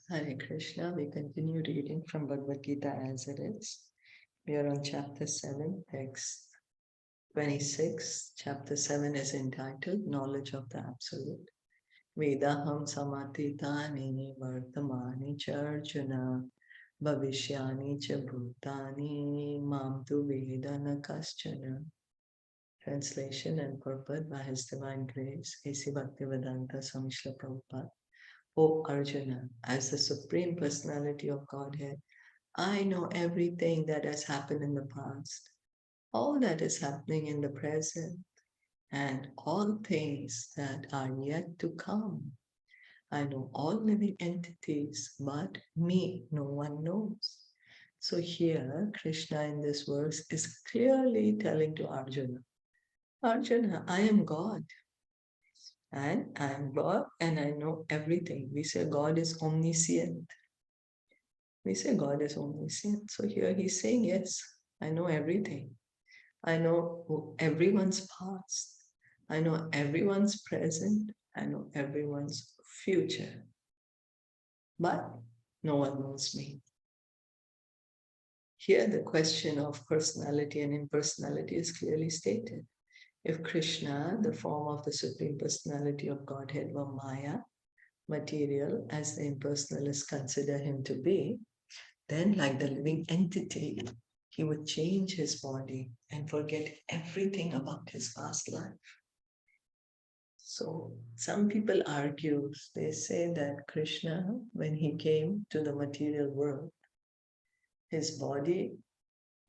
Hare Krishna. We continue reading from Bhagavad Gita as it is. We are on chapter 7, text 26. Chapter 7 is entitled Knowledge of the Absolute. Vedaham samatitani vartamani charjuna bhavishyani cha bhutani mam tu vedana kaschana. Translation and purport by His Divine Grace, A.C. Bhaktivedanta Swami Srila Prabhupada. O Arjuna, as the Supreme Personality of Godhead, I know everything that has happened in the past, all that is happening in the present, and all things that are yet to come. I know all living entities, but me no one knows. So here, Krishna in this verse is clearly telling to Arjuna, Arjuna, I am God. And I am God and I know everything. We say God is omniscient. We say God is omniscient. So here he's saying, yes, I know everything. I know everyone's past. I know everyone's present. I know everyone's future. But no one knows me. Here the question of personality and impersonality is clearly stated. If Krishna, the form of the Supreme Personality of Godhead, were Maya, material, as the impersonalists consider him to be, then like the living entity, he would change his body and forget everything about his past life. So some people argue, they say that Krishna, when he came to the material world, his body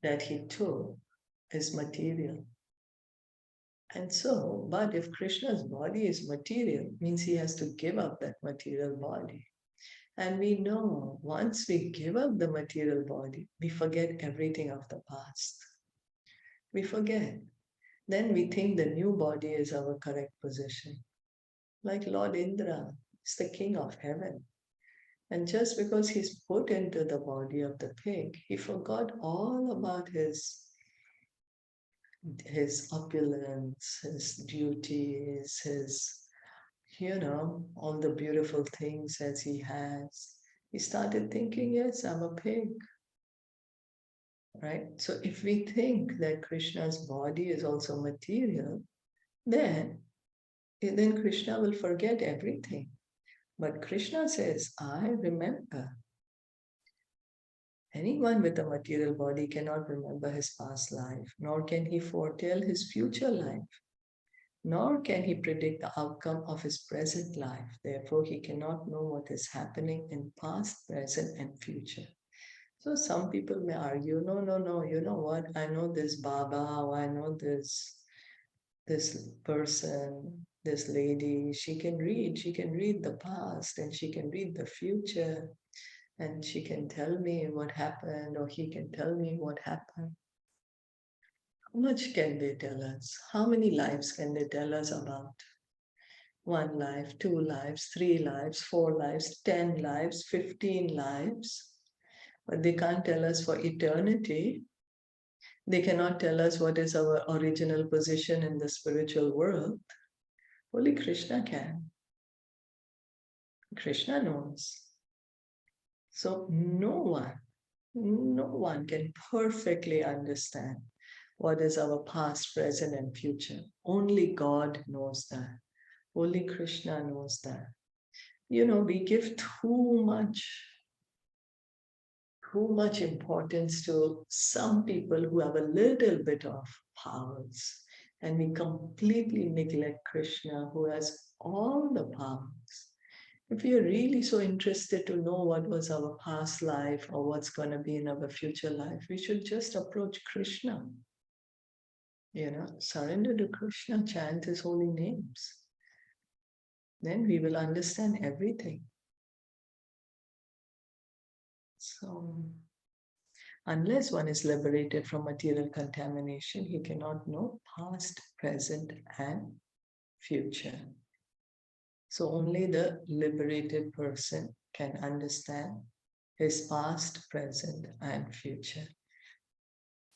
that he took is material. And so, but if Krishna's body is material, means he has to give up that material body. And we know once we give up the material body, we forget everything of the past. We forget. Then we think the new body is our correct position. Like Lord Indra is the king of heaven. And just because he's put into the body of the pig, he forgot all about his opulence, his duties, all the beautiful things as he has. He started thinking, yes, I'm a pig. Right? So if we think that Krishna's body is also material, then Krishna will forget everything. But Krishna says, I remember. Anyone with a material body cannot remember his past life, nor can he foretell his future life, nor can he predict the outcome of his present life. Therefore, he cannot know what is happening in past, present, and future. So some people may argue, no, you know what? I know this Baba, or I know this person, this lady, she can read the past and she can read the future and she can tell me what happened or he can tell me what happened. How much can they tell us? How many lives can they tell us about? 1 life, 2 lives, 3 lives, 4 lives, 10 lives, 15 lives. But they can't tell us for eternity. They cannot tell us what is our original position in the spiritual world. Only Krishna can. Krishna knows. So no one can perfectly understand what is our past, present, and future. Only God knows that. Only Krishna knows that. We give too much importance to some people who have a little bit of powers, and we completely neglect Krishna who has all the powers. If we are really so interested to know what was our past life or what's going to be in our future life, we should just approach Krishna. Surrender to Krishna, chant his holy names. Then we will understand everything. So, unless one is liberated from material contamination, he cannot know past, present, and future. So only the liberated person can understand his past, present, and future.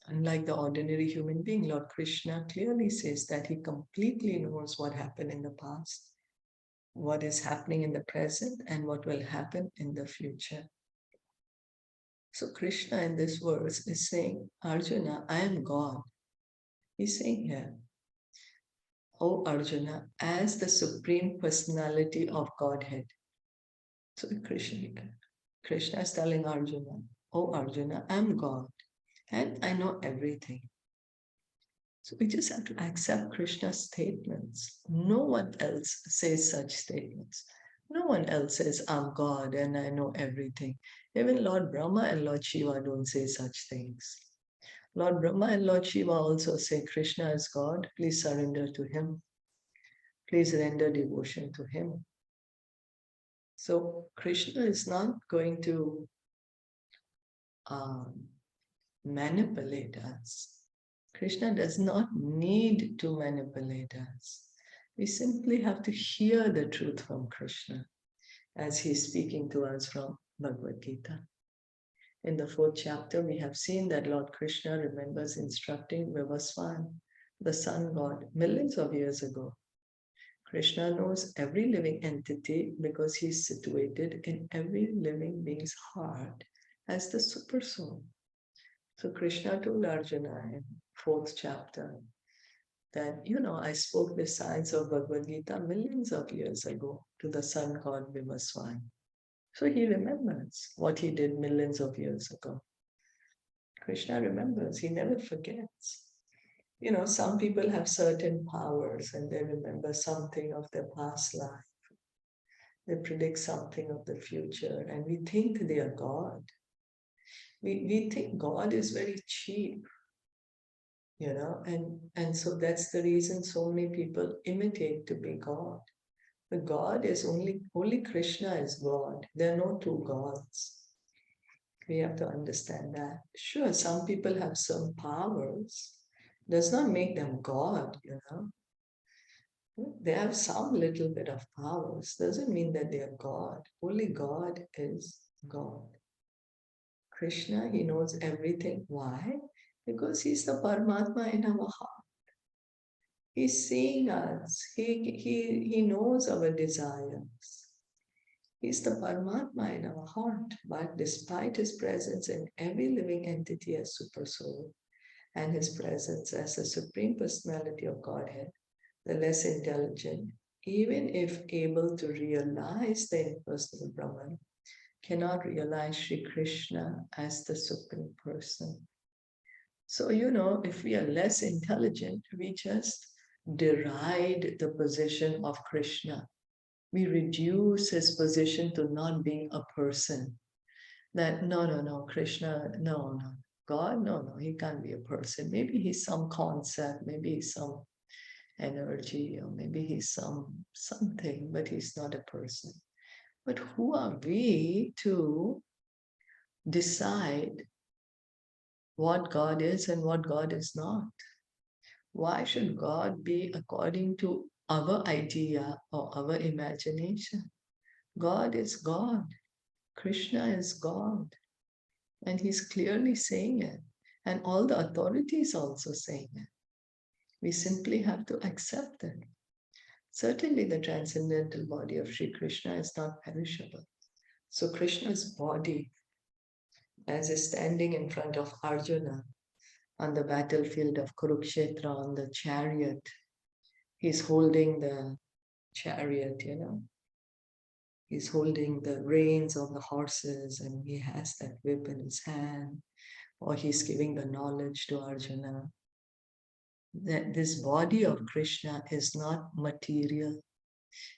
Unlike the ordinary human being, Lord Krishna clearly says that he completely knows what happened in the past. what is happening in the present and what will happen in the future. So Krishna in this verse is saying, Arjuna, I am God. He's saying here, O Arjuna, as the Supreme Personality of Godhead. So Krishna is telling Arjuna, O Arjuna, I am God and I know everything. So we just have to accept Krishna's statements. No one else says such statements. No one else says, I'm God and I know everything. Even Lord Brahma and Lord Shiva don't say such things. Lord Brahma and Lord Shiva also say, Krishna is God, please surrender to him. Please render devotion to him. So Krishna is not going to manipulate us. Krishna does not need to manipulate us. We simply have to hear the truth from Krishna as he's speaking to us from Bhagavad Gita. In the 4th chapter, we have seen that Lord Krishna remembers instructing Vivaswan, the sun god, millions of years ago. Krishna knows every living entity because he is situated in every living being's heart as the super soul. So Krishna told Arjuna in 4th chapter that, I spoke the science of Bhagavad Gita millions of years ago to the sun god Vivaswan. So he remembers what he did millions of years ago. Krishna remembers, he never forgets. Some people have certain powers and they remember something of their past life. They predict something of the future and we think they are God. We think God is very cheap, and so that's the reason so many people imitate to be God. But God is only Krishna is God. There are no two gods. We have to understand that. Sure, some people have some powers. Does not make them God, They have some little bit of powers. Doesn't mean that they are God. Only God is God. Krishna, he knows everything. Why? Because he's the Paramatma in our heart. He's seeing us. He knows our desires. He's the Paramatma in our heart. But despite his presence in every living entity as Super Soul and his presence as the Supreme Personality of Godhead, the less intelligent, even if able to realize the impersonal Brahman, cannot realize Sri Krishna as the Supreme Person. So, if we are less intelligent, we just deride the position of Krishna. We reduce his position to not being a person. That, no, Krishna, no, God, no, he can't be a person. Maybe he's some concept, maybe he's some energy, or maybe he's something, but he's not a person. But who are we to decide what God is and what God is not? Why should God be according to our idea or our imagination? God is God. Krishna is God. And he's clearly saying it. And all the authorities also saying it. We simply have to accept it. Certainly the transcendental body of Sri Krishna is not perishable. So Krishna's body, as is standing in front of Arjuna on the battlefield of Kurukshetra on the chariot, he's holding the chariot, He's holding the reins of the horses and he has that whip in his hand, or he's giving the knowledge to Arjuna. That this body of Krishna is not material.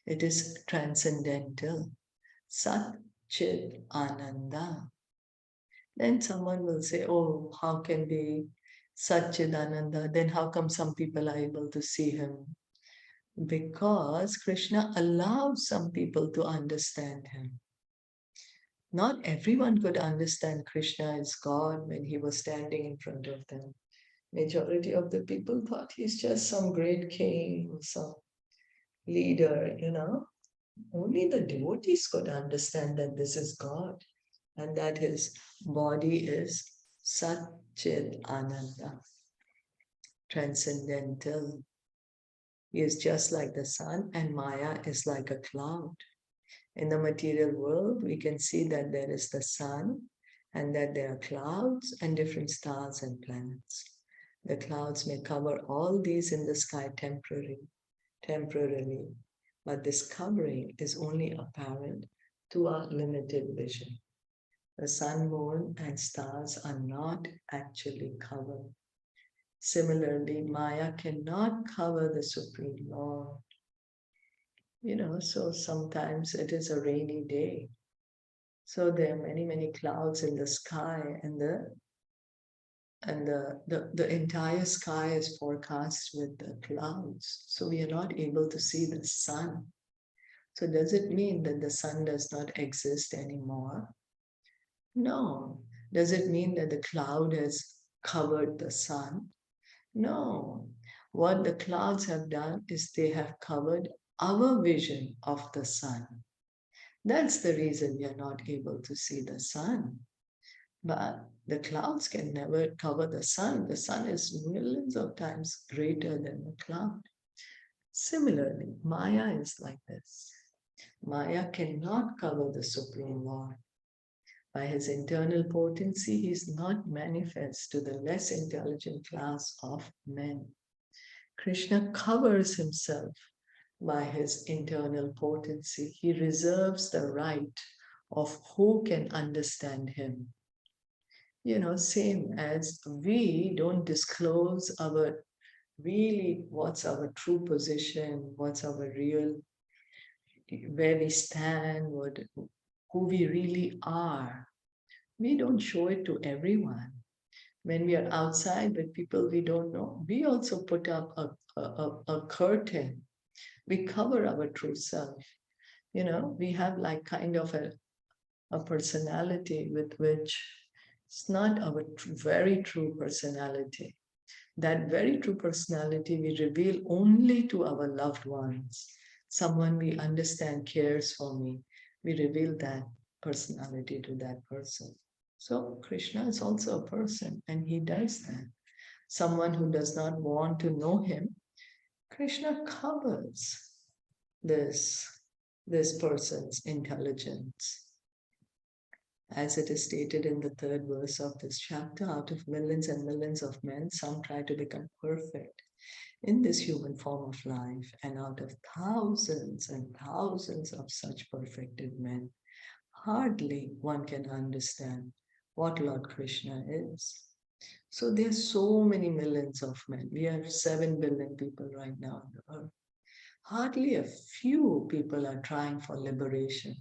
It is transcendental. Sat Chit Ananda. Then someone will say, oh, how can be Sat Chit Ananda? Then how come some people are able to see him? Because Krishna allows some people to understand him. Not everyone could understand Krishna as God when he was standing in front of them. Majority of the people thought he's just some great king or some leader, Only the devotees could understand that this is God and that his body is Sat Chit Ananda, transcendental. He is just like the sun, and Maya is like a cloud. In the material world, we can see that there is the sun and that there are clouds and different stars and planets. The clouds may cover all these in the sky temporarily, but this covering is only apparent to our limited vision. The sun, moon, and stars are not actually covered. Similarly, Maya cannot cover the Supreme Lord. So sometimes it is a rainy day. So there are many, many clouds in the sky, and the entire sky is forecast with the clouds. So we are not able to see the sun. So does it mean that the sun does not exist anymore? No. Does it mean that the cloud has covered the sun? No. What the clouds have done is they have covered our vision of the sun. That's the reason we are not able to see the sun. But the clouds can never cover the sun. The sun is millions of times greater than the cloud. Similarly, Maya is like this. Maya cannot cover the Supreme Lord. By his internal potency, he is not manifest to the less intelligent class of men. Krishna covers himself by his internal potency. He reserves the right of who can understand him. Same as we don't disclose our what's our true position, what's our real, where we stand, who we really are. We don't show it to everyone. When we are outside with people we don't know, we also put up a curtain. We cover our true self. We have like kind of a personality with which it's not our very true personality. That very true personality we reveal only to our loved ones. Someone we understand cares for me. We reveal that personality to that person. So Krishna is also a person, and he does that. Someone who does not want to know him, Krishna covers this person's intelligence. As it is stated in the 3rd verse of this chapter, out of millions and millions of men, some try to become perfect in this human form of life, and out of thousands and thousands of such perfected men, hardly one can understand what Lord Krishna is. So there are so many millions of men. We have 7 billion people right now on the earth. Hardly a few people are trying for liberation,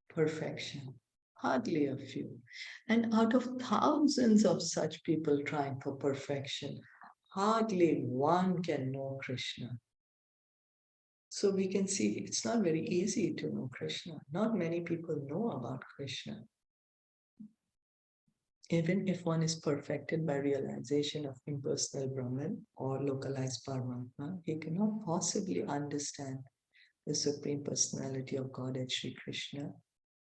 perfection. Hardly a few. And out of thousands of such people trying for perfection, hardly one can know Krishna. So we can see it's not very easy to know Krishna. Not many people know about Krishna. Even if one is perfected by realization of impersonal Brahman or localized Paramatma, he cannot possibly understand the Supreme Personality of Godhead Sri Krishna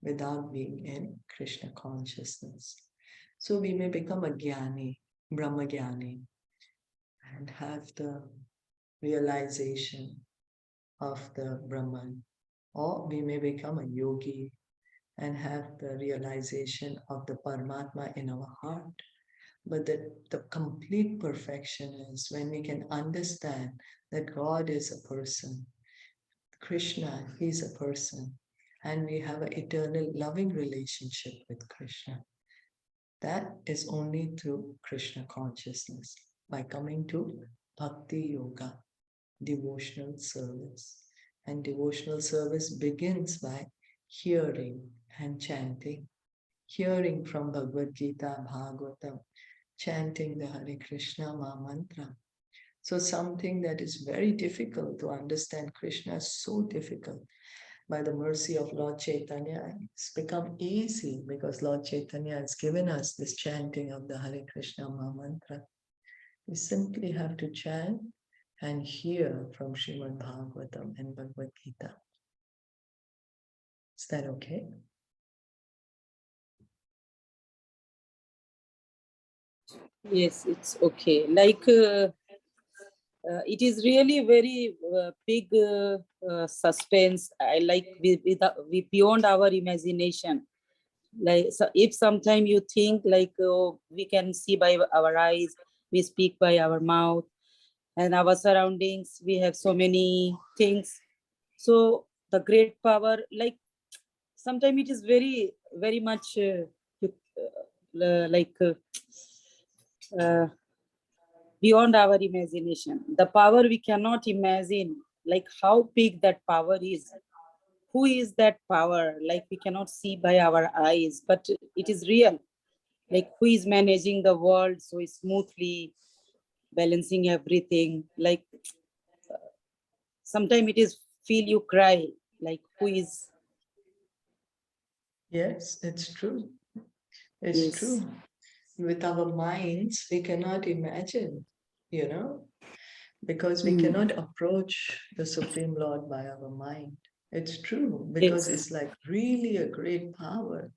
without being in Krishna consciousness. So we may become a Jnani, Brahma Jnani, and have the realization of the Brahman. Or we may become a yogi and have the realization of the Paramatma in our heart. But the complete perfection is when we can understand that God is a person, Krishna, he's a person, and we have an eternal loving relationship with Krishna. That is only through Krishna consciousness, by coming to Bhakti Yoga, devotional service. And devotional service begins by hearing and chanting, hearing from Bhagavad Gita-Bhagavatam, chanting the Hare Krishna mantra. So something that is very difficult to understand Krishna is so difficult. By the mercy of Lord Caitanya, it's become easy because Lord Caitanya has given us this chanting of the Hare Krishna mantra. We simply have to chant and hear from Srimad Bhagavatam and Bhagavad Gita. Is that okay? Yes, it's okay. Like it is really very big suspense. I like with beyond our imagination. Like, so if sometime you think like, oh, we can see by our eyes, we speak by our mouth, and our surroundings, we have so many things. So the great power, like sometimes it is very, very much like beyond our imagination. The power we cannot imagine, like how big that power is. Who is that power? Like we cannot see by our eyes, but it is real. Like who is managing the world so smoothly, balancing everything. Like sometimes it is feel you cry. Like who is? Yes, it's true. It's Yes. true. With our minds, we cannot imagine, you know, because we cannot approach the Supreme Lord by our mind. It's true, because Yes. it's like really a great power.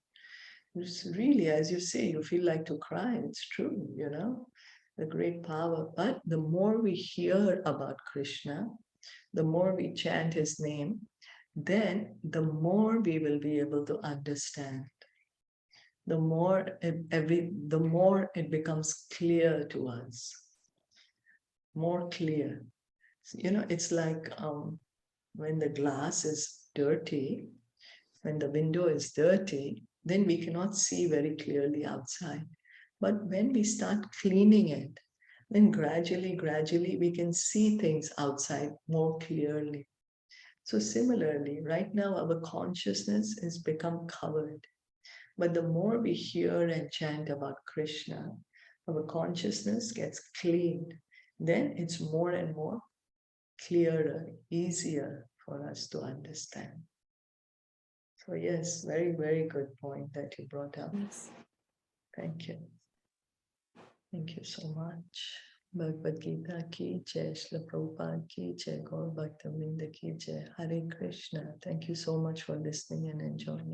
It's really, as you say, you feel like to cry. It's true, you know, the great power. But the more we hear about Krishna, the more we chant his name, then the more we will be able to understand. The more it becomes clear to us, more clear. You know, it's like when the glass is dirty, when the window is dirty, then we cannot see very clearly outside. But when we start cleaning it, then gradually, we can see things outside more clearly. So similarly, right now our consciousness is become covered. But the more we hear and chant about Krishna, our consciousness gets cleaned. Then it's more and more clearer, easier for us to understand. So yes, very, very good point that you brought up. Yes. Thank you. Thank you so much. Bhagavad Gita ki jai, Shilpa Prabhupada ki jai, Gaur Bhakta Vrinda ki jai. Hare Krishna. Thank you so much for listening and enjoying.